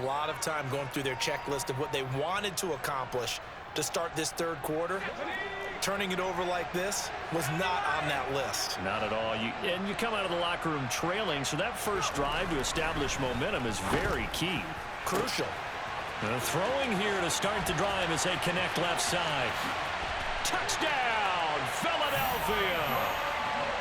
lot of time going through their checklist of what they wanted to accomplish to start this third quarter. Turning it over like this was not on that list. Not at all. And you come out of the locker room trailing, so that first drive to establish momentum is very key. Crucial. Throwing here to start the drive as they connect left side. Touchdown, Philadelphia!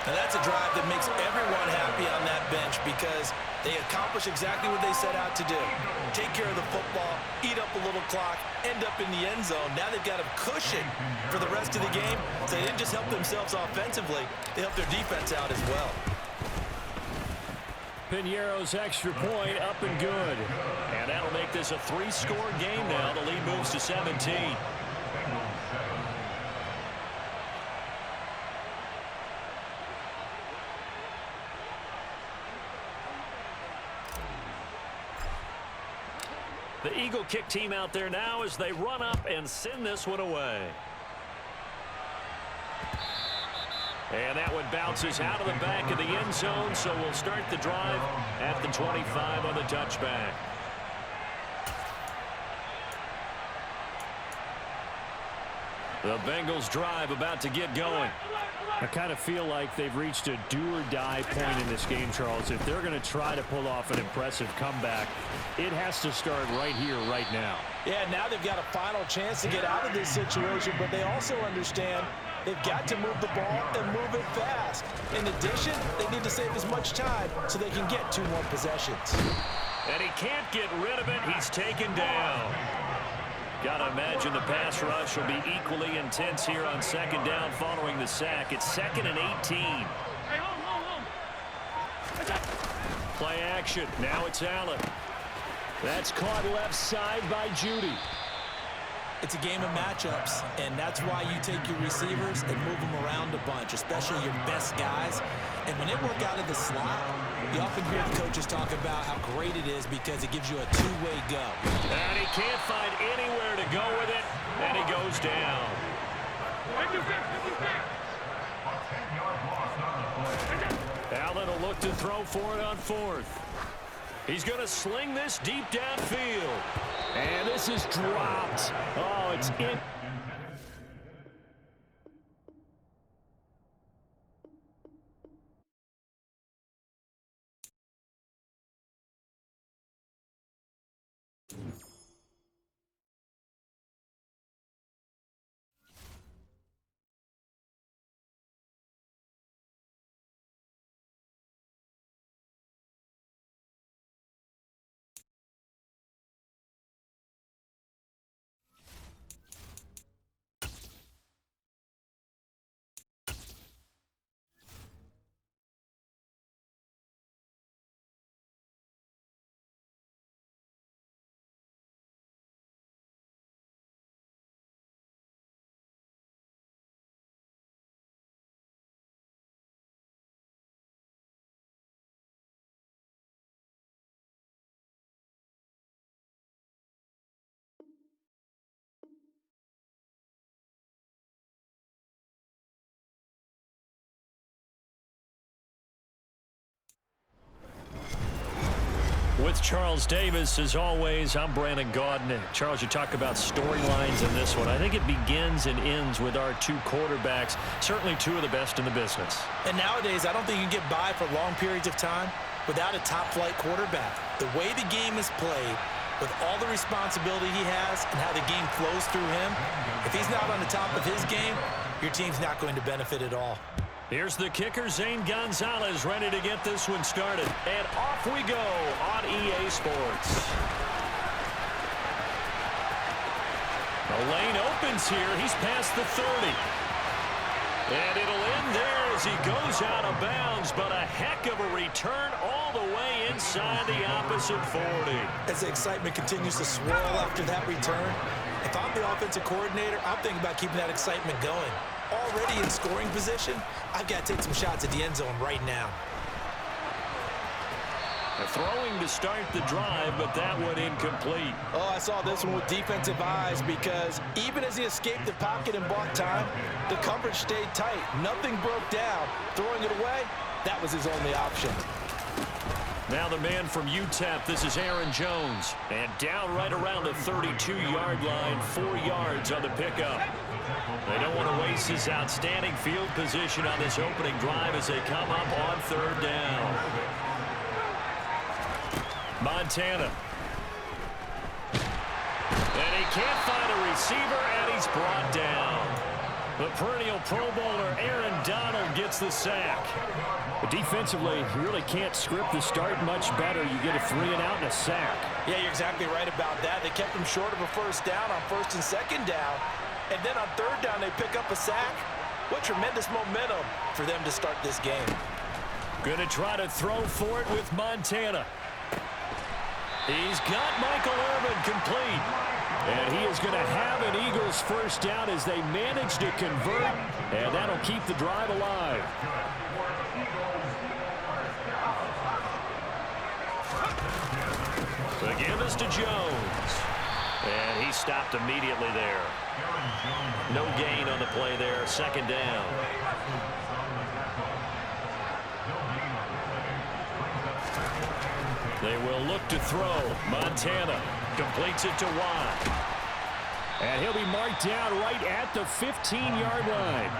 Now that's a drive that makes everyone happy on that bench because they accomplish exactly what they set out to do. Take care of the football, eat up a little clock, end up in the end zone. Now they've got a cushion for the rest of the game. So they didn't just help themselves offensively, they helped their defense out as well. Piñeiro's extra point up and good. And that'll make this a 3-score game now. The lead moves to 17. The Eagle kick team out there now as they run up and send this one away. And that one bounces out of the back of the end zone, so we'll start the drive at the 25 on the touchback. The Bengals drive about to get going. I kind of feel like they've reached a do-or-die point in this game, Charles. If they're going to try to pull off an impressive comeback, it has to start right here, right now. Yeah, now they've got a final chance to get out of this situation, but they also understand they've got to move the ball and move it fast. In addition, they need to save as much time so they can get 2 more possessions. And he can't get rid of it. He's taken down. Got to imagine the pass rush will be equally intense here on second down following the sack. It's 2nd and 18. Play action. Now it's Allen. That's caught left side by Judy. It's a game of matchups, and that's why you take your receivers and move them around a bunch, especially your best guys. And when they work out of the slot, you often hear the coaches talk about how great it is because it gives you a 2-way go. And he can't find anywhere to go with it, and he goes down. Allen will look to throw for it on 4th. He's going to sling this deep downfield. And this is dropped. Oh, it's in. With Charles Davis, as always, I'm Brandon Gaudin. Charles, you talk about storylines in this one. I think it begins and ends with our 2 quarterbacks, certainly 2 of the best in the business. And nowadays, I don't think you can get by for long periods of time without a top-flight quarterback. The way the game is played, with all the responsibility he has and how the game flows through him, if he's not on the top of his game, your team's not going to benefit at all. Here's the kicker, Zane Gonzalez, ready to get this one started. And off we go on EA Sports. The lane opens here. He's past the 30. And it'll end there as he goes out of bounds, but a heck of a return all the way inside the opposite 40. As the excitement continues to swirl after that return, if I'm the offensive coordinator, I'm thinking about keeping that excitement going. Already in scoring position, I've got to take some shots at the end zone right now. Throwing to start the drive, but that one incomplete. Oh, I saw this one with defensive eyes because even as he escaped the pocket and bought time, the coverage stayed tight. Nothing broke down. Throwing it away, that was his only option. Now the man from UTEP, this is Aaron Jones. And down right around the 32-yard line, 4 yards on the pickup. They don't want to waste his outstanding field position on this opening drive as they come up on 3rd down. Montana. And he can't find a receiver, and he's brought down. The perennial Pro Bowler Aaron Donald gets the sack. But defensively, you really can't script the start much better. You get a 3-and-out and a sack. Yeah, you're exactly right about that. They kept him short of a 1st down on 1st and 2nd down. And then on 3rd down, they pick up a sack. What tremendous momentum for them to start this game. Going to try to throw for it with Montana. He's got Michael Irvin complete. And he is going to have an Eagles 1st down as they manage to convert. And that'll keep the drive alive. The give is to Jones. And he stopped immediately there. No gain on the play there. 2nd down. They will look to throw. Montana completes it to Watt. And he'll be marked down right at the 15-yard line.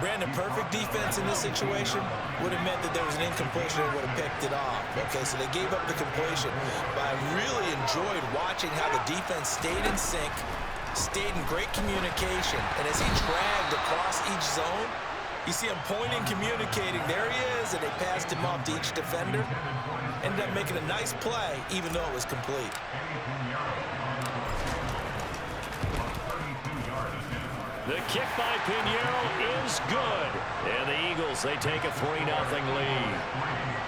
Brandon, perfect defense in this situation would have meant that there was an incompletion. They would have picked it off. Okay, so they gave up the completion. But I really enjoyed watching how the defense stayed in sync, stayed in great communication. And as he dragged across each zone, you see him pointing, communicating. There he is, and they passed him off to each defender. Ended up making a nice play, even though it was complete. The kick by Pinheiro is good. And the Eagles, they take a 3-0 lead.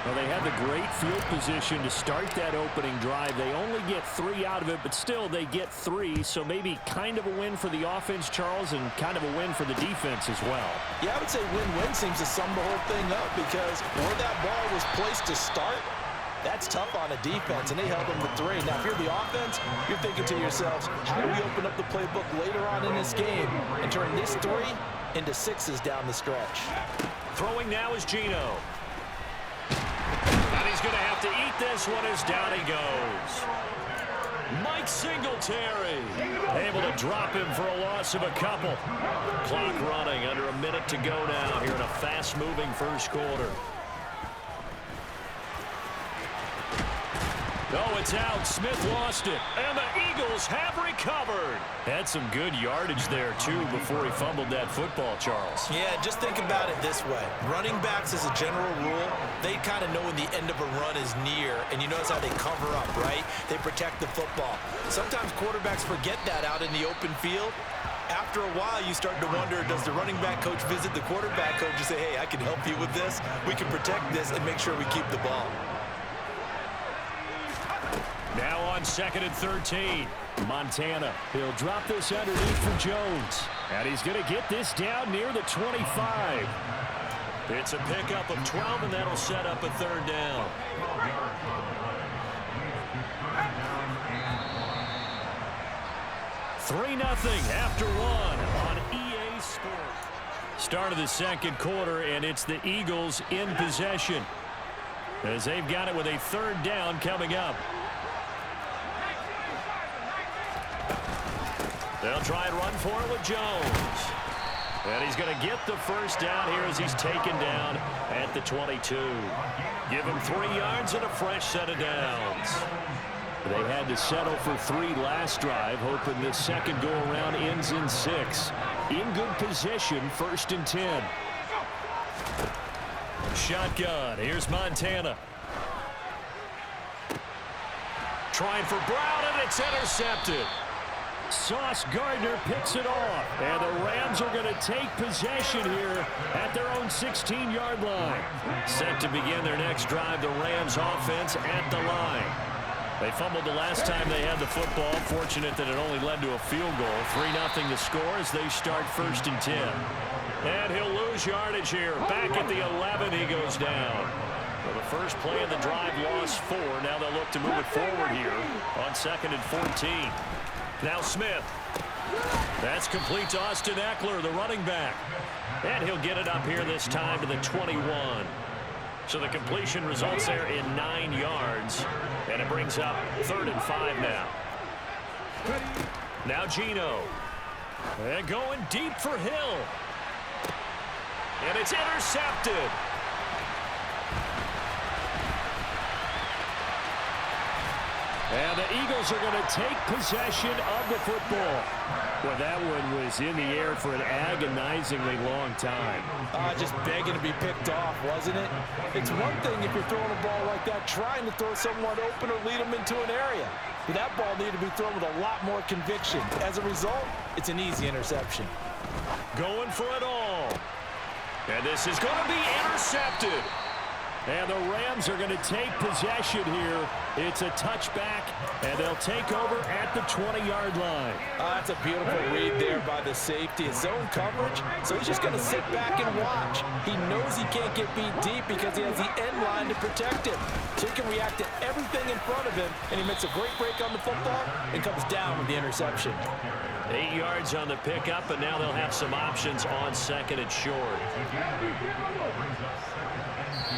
Well, they had the great field position to start that opening drive. They only get 3 out of it, but still they get 3. So maybe kind of a win for the offense, Charles, and kind of a win for the defense as well. Yeah, I would say win-win seems to sum the whole thing up because where that ball was placed to start, that's tough on a defense, and they held them to 3. Now, if you're the offense, you're thinking to yourselves, how do we open up the playbook later on in this game and turn this 3 into 6s down the stretch? Throwing now is Gino. And he's going to have to eat this one as down he goes. Mike Singletary able to drop him for a loss of a couple. Clock running, under a minute to go now here in a fast-moving 1st quarter. Oh, it's out. Smith lost it. And the Eagles have recovered. Had some good yardage there, too, before he fumbled that football, Charles. Yeah, just think about it this way. Running backs, as a general rule, they kind of know when the end of a run is near. And you notice how they cover up, right? They protect the football. Sometimes quarterbacks forget that out in the open field. After a while, you start to wonder, does the running back coach visit the quarterback coach and say, hey, I can help you with this. We can protect this and make sure we keep the ball. Now on 2nd and 13. Montana. He'll drop this underneath for Jones. And he's going to get this down near the 25. It's a pickup of 12, and that'll set up a 3rd down. $3-0 after 1 on EA Sports. Start of the 2nd quarter, and it's the Eagles in possession as they've got it with a 3rd down coming up. They'll try and run for it with Jones. And he's going to get the 1st down here as he's taken down at the 22. Give him 3 yards and a fresh set of downs. They had to settle for 3 last drive, hoping this 2nd go-around ends in 6. In good position, 1st and 10. Shotgun. Here's Montana. Trying for Brown, and it's intercepted. Sauce Gardner picks it off. And the Rams are going to take possession here at their own 16-yard line. Set to begin their next drive, the Rams offense at the line. They fumbled the last time they had the football. Fortunate that it only led to a field goal. 3-0 the score as they start 1st and 10. And he'll lose yardage here. Back at the 11, he goes down. Well, the first play of the drive lost 4. Now they'll look to move it forward here on 2nd and 14. Now Smith. That's complete to Austin Eckler, the running back. And he'll get it up here this time to the 21. So the completion results there in 9 yards. And it brings up 3rd and 5 now. Now Geno. And going deep for Hill. And it's intercepted. And the Eagles are going to take possession of the football. Well, that one was in the air for an agonizingly long time. Just begging to be picked off, wasn't it? It's one thing if you're throwing a ball like that, trying to throw someone open or lead them into an area. But that ball needed to be thrown with a lot more conviction. As a result, it's an easy interception. Going for it all. And this is going to be intercepted. And the Rams are going to take possession here. It's a touchback, and they'll take over at the 20-yard line. That's a beautiful read there by the safety. It's zone coverage, so he's just going to sit back and watch. He knows he can't get beat deep because he has the end line to protect him. So he can react to everything in front of him, and he makes a great break on the football and comes down with the interception. 8 yards on the pickup, and now they'll have some options on 2nd and short.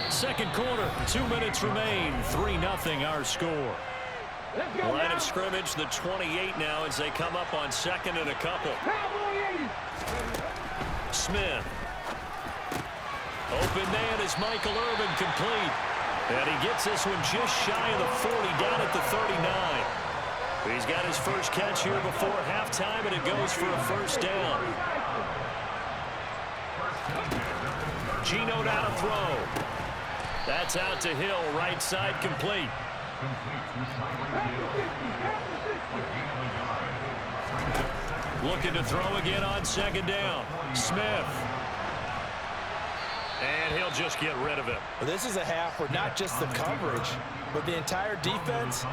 Second quarter, 2 minutes remain, 3-0 our score. Line of scrimmage, the 28 now as they come up on 2nd and a couple. Smith. Open man is Michael Irvin, complete. And he gets this one just shy of the 40, down at the 39. He's got his first catch here before halftime, and it goes for a first down. Geno now to throw. That's out to Hill, right side, complete. Looking to throw again on 2nd down. Smith. And he'll just get rid of it. Well, this is a half where not just the coverage, but the entire defense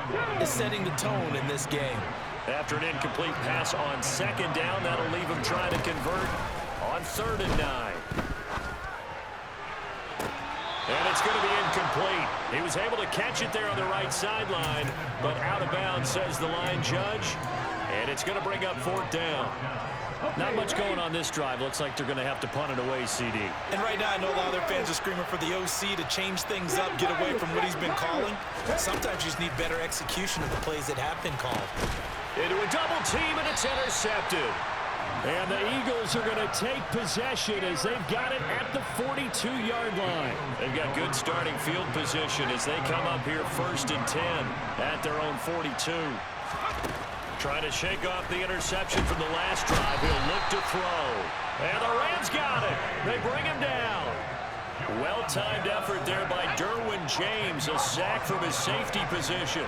is setting the tone in this game. After an incomplete pass on 2nd down, that'll leave him trying to convert on 3rd and 9. And it's going to be incomplete. He was able to catch it there on the right sideline, but out of bounds, says the line judge. And it's going to bring up 4th down. Not much going on this drive. Looks like they're going to have to punt it away, CD. And right now, I know a lot of their fans are screaming for the OC to change things up, get away from what he's been calling. Sometimes you just need better execution of the plays that have been called. Into a double team, and it's intercepted. And the Eagles are going to take possession as they've got it at the 42-yard line. They've got good starting field position as they come up here 1st and 10 at their own 42. Trying to shake off the interception from the last drive. He'll look to throw. And the Rams got it. They bring him down. Well-timed effort there by Derwin James. A sack from his safety position.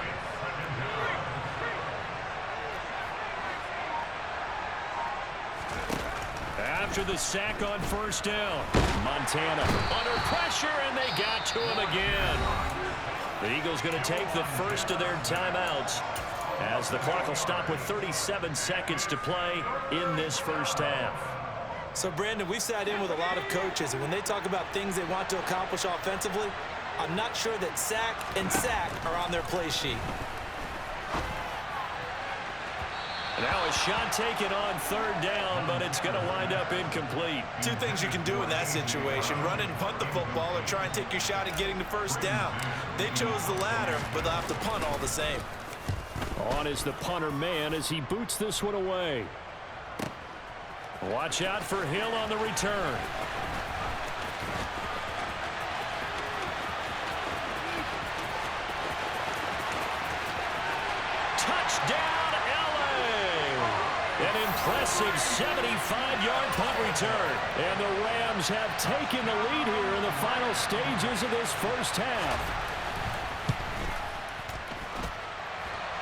After the sack on 1st down, Montana under pressure, and they got to him again. The Eagles going to take the first of their timeouts as the clock will stop with 37 seconds to play in this first half. So, Brandon, we sat in with a lot of coaches, and when they talk about things they want to accomplish offensively, I'm not sure that sack and sack are on their play sheet. Now a shot taken on 3rd down, but it's going to wind up incomplete. Two things you can do in that situation: run and punt the football, or try and take your shot at getting the first down. They chose the latter, but they'll have to punt all the same. On is the punter man as he boots this one away. Watch out for Hill on the return. Touchdown! An impressive 75-yard punt return. And the Rams have taken the lead here in the final stages of this first half.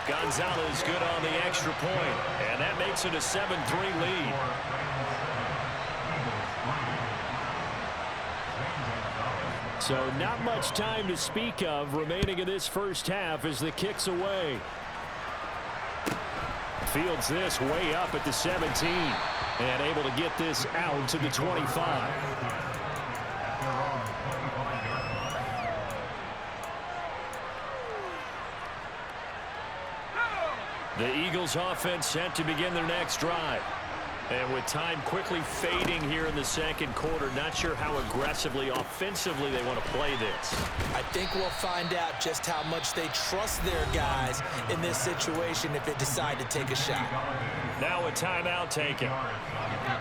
Gonzalez good on the extra point, and that makes it a 7-3 lead. So not much time to speak of remaining in this first half as the kick's away. Fields this way up at the 17 and able to get this out to the 25. The Eagles offense set to begin their next drive. And with time quickly fading here in the second quarter, not sure how aggressively, offensively they want to play this. I think we'll find out just how much they trust their guys in this situation if they decide to take a shot. Now a timeout taken.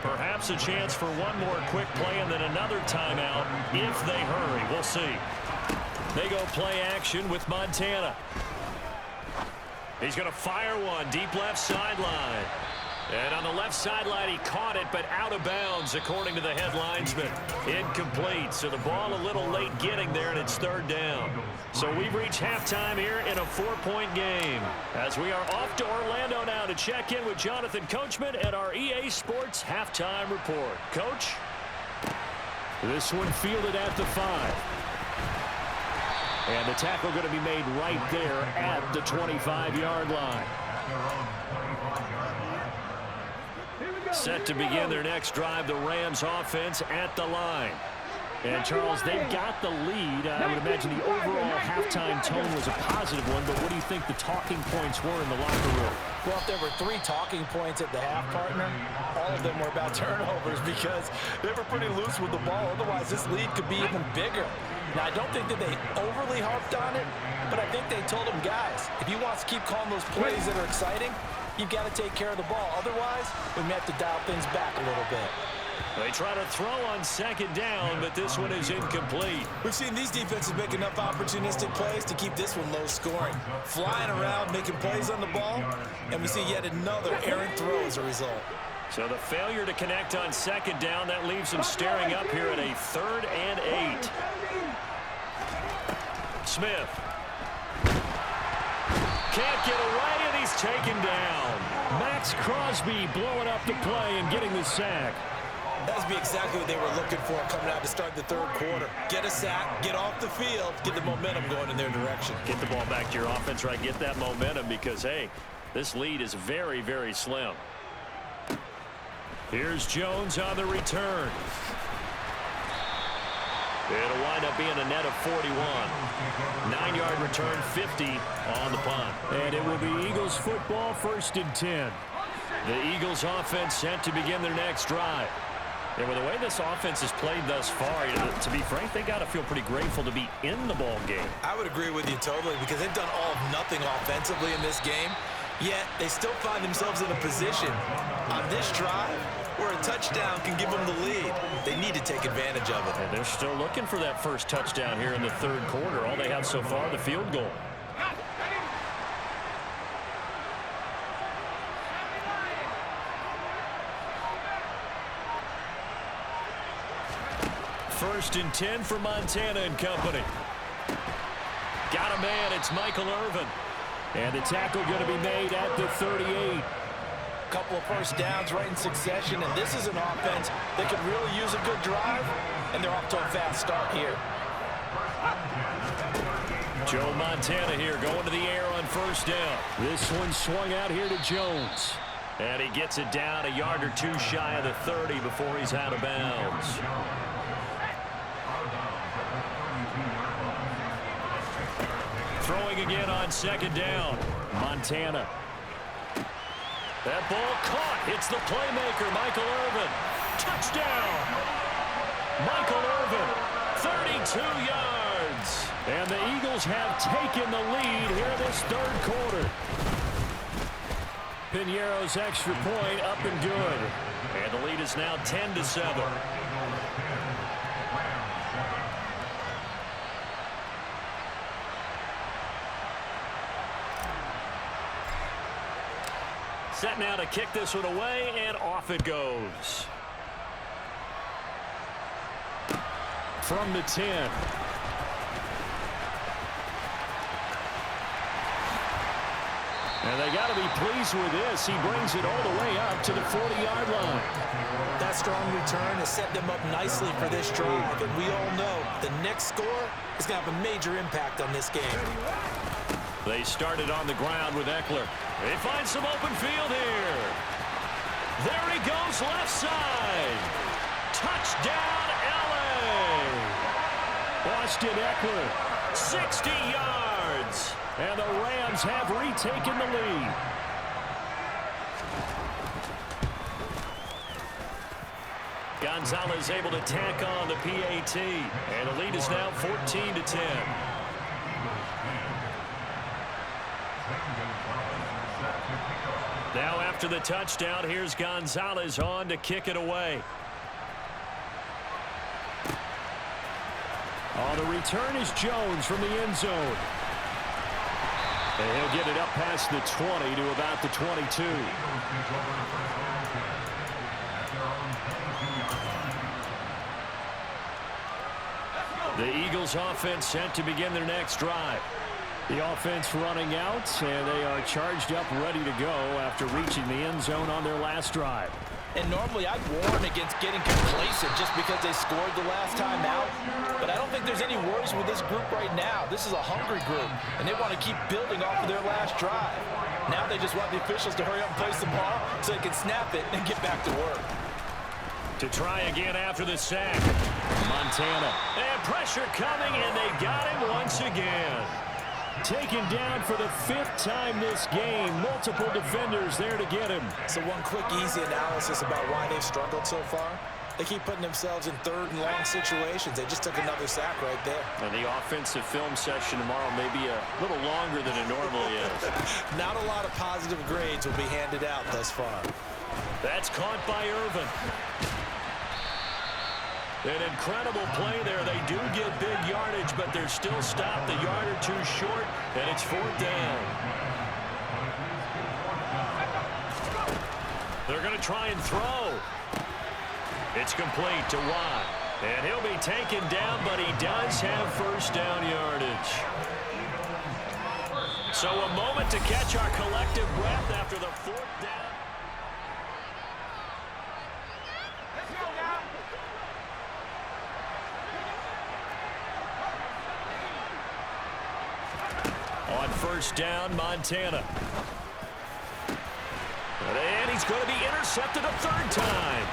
Perhaps a chance for one more quick play and then another timeout if they hurry. We'll see. They go play action with Montana. He's going to fire one deep left sideline. And on the left sideline, he caught it, but out of bounds, according to the head linesman. Incomplete, so the ball a little late getting there, and it's third down. So we've reached halftime here in a 4-point game. As we are off to Orlando now to check in with Jonathan Coachman at our EA Sports Halftime Report. Coach? This one fielded at the 5. And the tackle going to be made right there at the 25-yard line. Set to begin their next drive, the Rams offense at the line. And, Charles, they've got the lead. I would imagine the overall halftime tone was a positive one, but what do you think the talking points were in the locker room? Well, if there were 3 talking points at the half, partner, all of them were about turnovers because they were pretty loose with the ball. Otherwise, this lead could be even bigger. Now, I don't think that they overly harped on it, but I think they told them, guys, if you want to keep calling those plays that are exciting, you've got to take care of the ball. Otherwise, we may have to dial things back a little bit. They try to throw on second down, but this one is incomplete. We've seen these defenses make enough opportunistic plays to keep this one low scoring. Flying around, making plays on the ball, and we see yet another errant throw as a result. So the failure to connect on second down, that leaves them staring up here at a 3rd and 8. Smith. Can't get away, and he's taken down. Max Crosby blowing up the play and getting the sack. That would be exactly what they were looking for coming out to start the third quarter. Get a sack, get off the field, get the momentum going in their direction. Get the ball back to your offense, right? Get that momentum because, hey, this lead is very, very slim. Here's Jones on the return. It'll wind up being a net of 41. 9-yard return, 50 on the punt. And it will be Eagles football, 1st and 10. The Eagles offense set to begin their next drive. And with the way this offense has played thus far, to be frank, they got to feel pretty grateful to be in the ball game. I would agree with you totally because they've done all of nothing offensively in this game, yet they still find themselves in a position on this drive where a touchdown can give them the lead. They need to take advantage of it. And they're still looking for that first touchdown here in the third quarter. All they have so far, the field goal. First and 10 for Montana and company. Got a man, it's Michael Irvin. And the tackle going to be made at the 38. Couple of first downs right in succession, and this is an offense that could really use a good drive, and they're off to a fast start here. Joe Montana here going to the air on first down. This one swung out here to Jones. And he gets it down a yard or 2 shy of the 30 before he's out of bounds. Throwing again on second down. Montana. That ball caught. Hits the playmaker, Michael Irvin. Touchdown. Michael Irvin, 32 yards. And the Eagles have taken the lead here this third quarter. Piñeiro's extra point up and good. And the lead is now 10-7. Set now to kick this one away, and off it goes. From the 10. And they got to be pleased with this. He brings it all the way up to the 40-yard line. That strong return has set them up nicely for this drive, and we all know the next score is going to have a major impact on this game. They started on the ground with Eckler. They find some open field here. There he goes, left side. Touchdown, L.A. Austin Eckler. 60 yards. And the Rams have retaken the lead. Gonzalez able to tack on the PAT. And the lead is now 14-10. Now after the touchdown, here's Gonzalez on to kick it away. On the return is Jones from the end zone. And he'll get it up past the 20 to about the 22. The Eagles offense set to begin their next drive. The offense running out, and they are charged up, ready to go after reaching the end zone on their last drive. And normally I'd warn against getting complacent just because they scored the last time out. But I don't think there's any worries with this group right now. This is a hungry group, and they want to keep building off of their last drive. Now they just want the officials to hurry up and place the ball so they can snap it and get back to work. To try again after the sack. Montana. And pressure coming, and they got him once again. Taken down for the 5th time this game. Multiple defenders there to get him. So one quick, easy analysis about why they've struggled so far. They keep putting themselves in 3rd and long situations. They just took another sack right there. And the offensive film session tomorrow may be a little longer than it normally is. Not a lot of positive grades will be handed out thus far. That's caught by Irvin. An incredible play there. They do get big yardage, but they're still stopped a yard or 2 short, and it's 4th down. They're going to try and throw. It's complete to Watt. And he'll be taken down, but he does have 1st down yardage. So a moment to catch our collective breath after the 4th down. On 1st down, Montana. And he's going to be intercepted a 3rd time.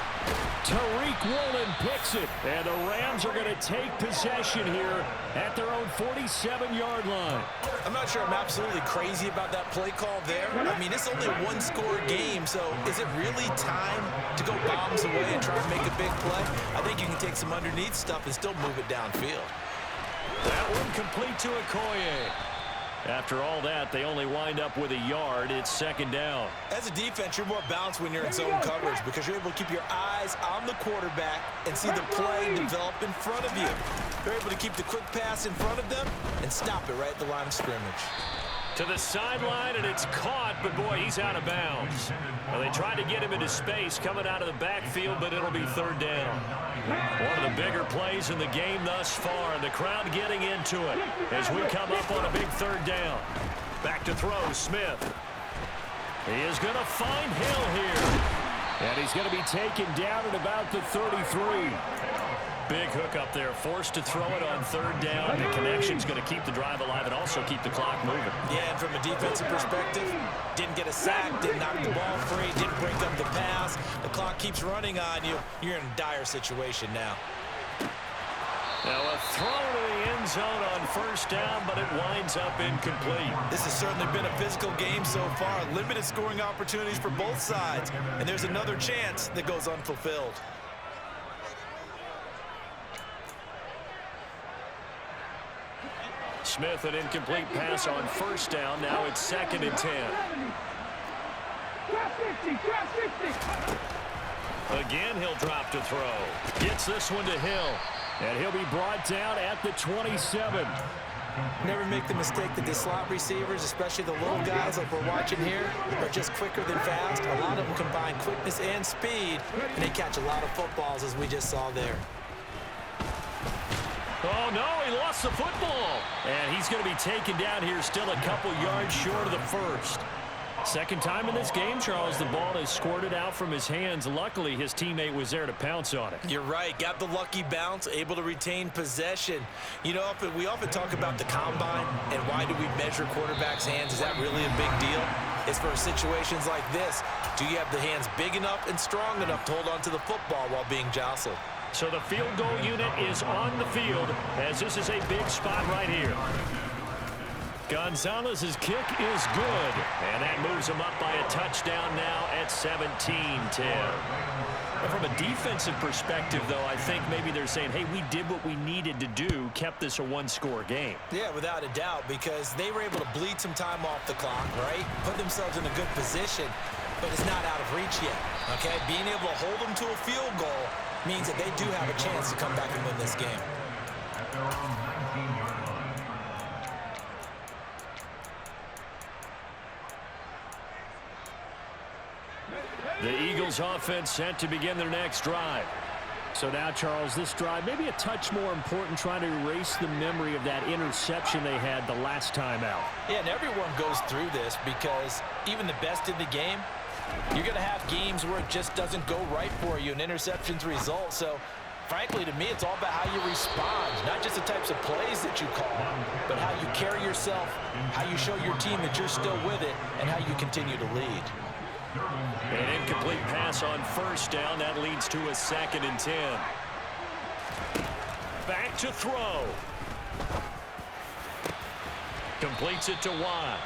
Tariq Woolen picks it. And the Rams are going to take possession here at their own 47-yard line. I'm not sure I'm absolutely crazy about that play call there. I mean, it's only a 1-score game, so is it really time to go bombs away and try and make a big play? I think you can take some underneath stuff and still move it downfield. That one complete to Okoye. After all that, they only wind up with a yard. It's 2nd down. As a defense, you're more balanced when you're in zone coverage because you're able to keep your eyes on the quarterback and see the play develop in front of you. They're able to keep the quick pass in front of them and stop it right at the line of scrimmage. To the sideline, and it's caught, but boy, he's out of bounds. Well, they tried to get him into space coming out of the backfield, but it'll be 3rd down. One of the bigger plays in the game thus far, and the crowd getting into it as we come up on a big 3rd down. Back to throw, Smith. He is going to find Hill here. And he's going to be taken down at about the 33. Big hook up there, forced to throw it on 3rd down. The connection's going to keep the drive alive and also keep the clock moving. Yeah, and from a defensive perspective, didn't get a sack, didn't knock the ball free, didn't break up the pass. The clock keeps running on you. You're in a dire situation now. Now a throw to the end zone on 1st down, but it winds up incomplete. This has certainly been a physical game so far. Limited scoring opportunities for both sides. And there's another chance that goes unfulfilled. Smith, an incomplete pass on 1st down. Now it's 2nd and 10. Again, he'll drop to throw. Gets this one to Hill. And he'll be brought down at the 27. Never make the mistake that the slot receivers, especially the little guys like we're watching here, are just quicker than fast. A lot of them combine quickness and speed, and they catch a lot of footballs, as we just saw there. Oh, no, he lost the football. And he's going to be taken down here still a couple yards short of the 1st. 2nd time in this game, Charles, the ball is squirted out from his hands. Luckily, his teammate was there to pounce on it. You're right. Got the lucky bounce, able to retain possession. You know, we often talk about the combine and why do we measure quarterbacks' hands. Is that really a big deal? It's for situations like this. Do you have the hands big enough and strong enough to hold on to the football while being jostled? So the field goal unit is on the field as this is a big spot right here. Gonzalez's kick is good, and that moves them up by a touchdown now at 17-10. From a defensive perspective, though, I think maybe they're saying, hey, we did what we needed to do, kept this a one-score game. Yeah, without a doubt, because they were able to bleed some time off the clock, right? Put themselves in a good position, but it's not out of reach yet, okay? Being able to hold them to a field goal means that they do have a chance to come back and win this game. The Eagles offense set to begin their next drive. So now, Charles, this drive maybe a touch more important, trying to erase the memory of that interception they had the last time out. Yeah, and everyone goes through this because even the best in the game, you're going to have games where it just doesn't go right for you, and interceptions result. So, frankly, to me, it's all about how you respond, not just the types of plays that you call, but how you carry yourself, how you show your team that you're still with it, and how you continue to lead. An incomplete pass on first down. That leads to a 2nd and 10. Back to throw. Completes it to Watt.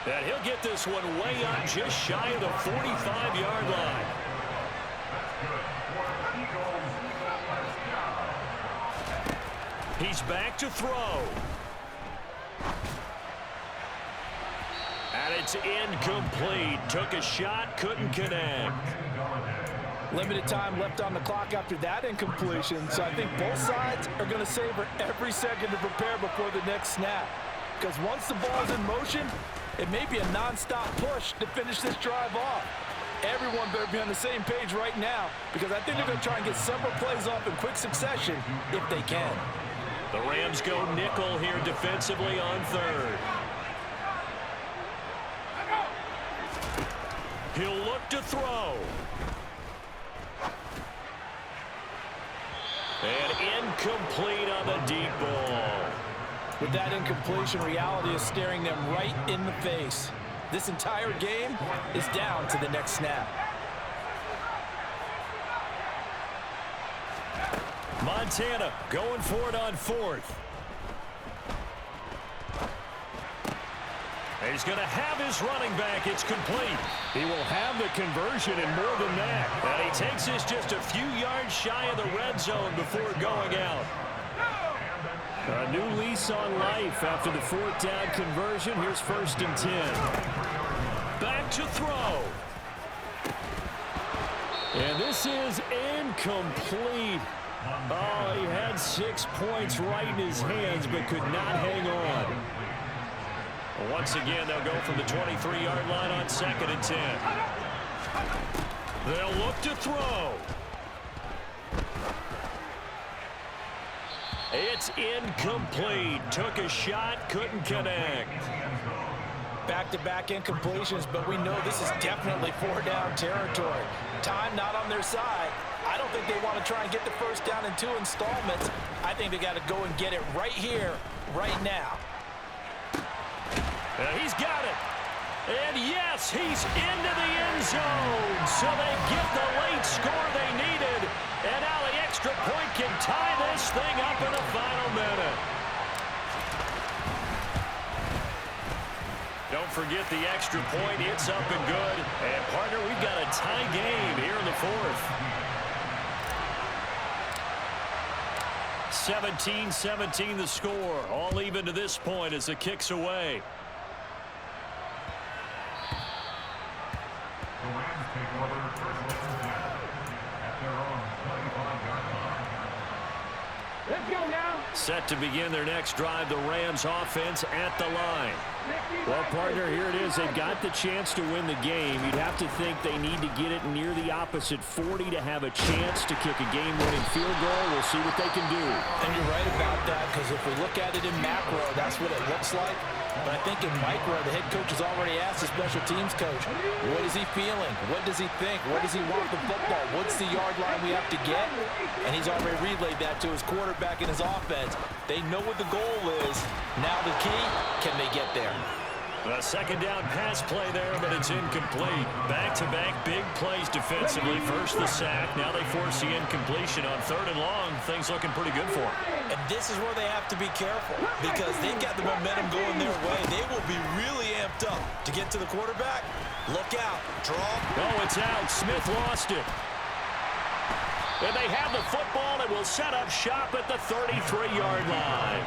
And he'll get this one way up just shy of the 45-yard line. He's back to throw. And it's incomplete. Took a shot, couldn't connect. Limited time left on the clock after that incompletion, so I think both sides are going to savor every second to prepare before the next snap. Because once the ball's in motion, it may be a non-stop push to finish this drive off. Everyone better be on the same page right now, because I think they're going to try and get several plays off in quick succession if they can. The Rams go nickel here defensively on 3rd. He'll look to throw. And incomplete on the deep ball. With that incompletion, reality is staring them right in the face. This entire game is down to the next snap. Montana going for it on 4th. He's going to have his running back. It's complete. He will have the conversion and more than that. And he takes this just a few yards shy of the red zone before going out. A new lease on life after the 4th down conversion. Here's 1st and 10. Back to throw. And this is incomplete. Oh, he had 6 points right in his hands but could not hang on. Once again, they'll go from the 23-yard line on 2nd and 10. They'll look to throw. It's incomplete. Took a shot, couldn't connect. Back-to-back incompletions, but we know this is definitely 4-down territory. Time not on their side. I don't think they want to try and get the first down in 2 installments. I think they got to go and get it right here, right now. He's got it. And yes, he's into the end zone. So they get the late score they needed. And now the extra point can tie this thing up in the final minute. Don't forget the extra point. It's up and good. And, partner, we've got a tie game here in the 4th. 17-17 the score. All even to this point as the kick's away. Set to begin their next drive, the Rams offense at the line. Well, partner, here it is. They've got the chance to win the game. You'd have to think they need to get it near the opposite 40 to have a chance to kick a game-winning field goal. We'll see what they can do. And you're right about that, because if we look at it in macro, that's what it looks like. But I think in micro, the head coach has already asked the special teams coach, what is he feeling? What does he think? Where does he want the football? What's the yard line we have to get? And he's already relayed that to his quarterback and his offense. They know what the goal is. Now the key, can they get there? A second down pass play there, but it's incomplete. Back-to-back big plays defensively. First the sack. Now they force the incompletion on 3rd and long. Things looking pretty good for them. And this is where they have to be careful because they've got the momentum going their way. They will be really amped up to get to the quarterback. Look out. Draw. Oh, it's out. Smith lost it. And they have the football and will set up shop at the 33-yard line.